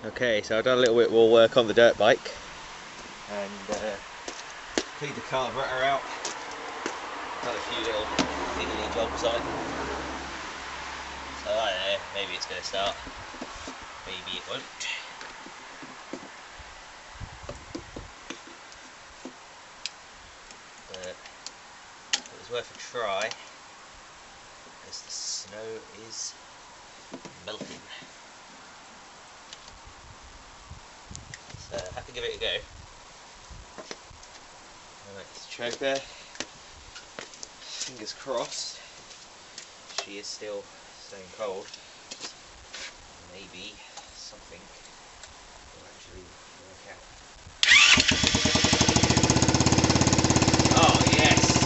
Okay, so I've done a little bit more work on the dirt bike and cleaned the carburetor out. Done a few little niggly jobs on it. So I don't know, maybe it's going to start, maybe it won't. But it was worth a try because the snow is melting. So I have to give it a go. Alright, it's choker. Fingers crossed. She is still staying cold. Maybe something will actually work out. Oh yes!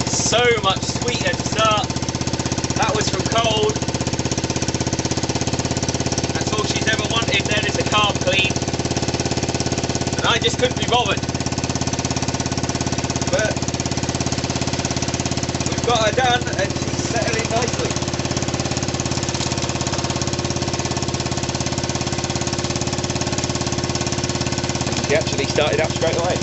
So much sweeter to start. That was from cold. That's all she's ever wanted then, is a carb clean. And I just couldn't be bothered. But we've got her done and she's settling nicely. She actually started up straight away.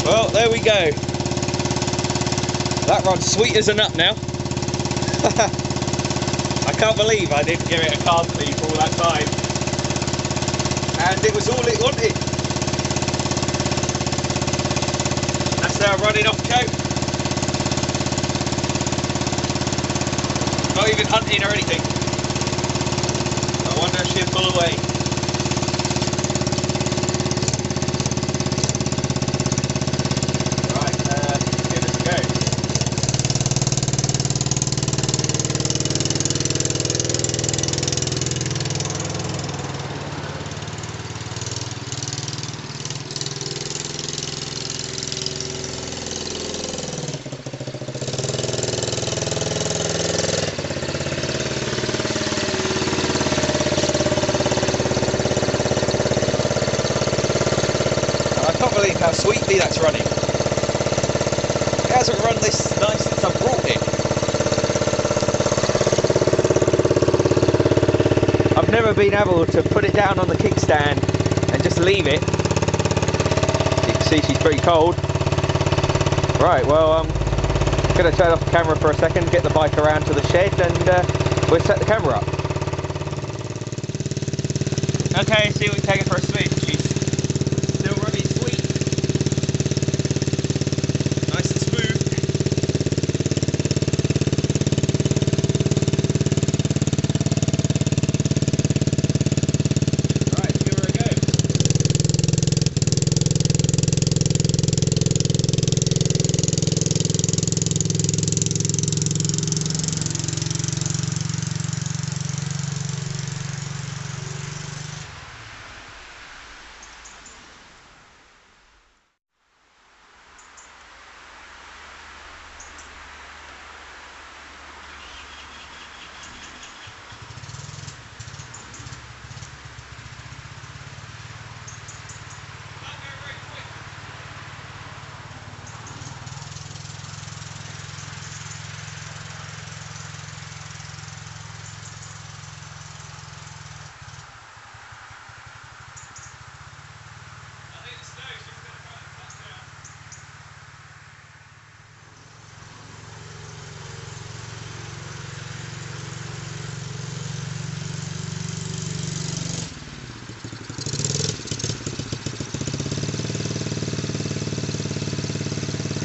Well, there we go. That rod's sweet as a nut now. I can't believe I didn't give it a carb clean for all that time. And it was all it wanted. That's now running off coat. Not even hunting or anything. I wonder if she'll pull away. Believe how sweetly that's running. It hasn't run this nice since I brought it. I've never been able to put it down on the kickstand and just leave it. You can see she's pretty cold. Right, well I'm going to turn off the camera for a second, get the bike around to the shed and we'll set the camera up. Okay, see we can take it for a swing. She's still running sweet. Nice and smooth. Right, let's give her a go.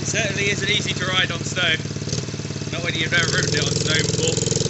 Certainly isn't easy to ride on snow. Not when you've never ridden it on snow before.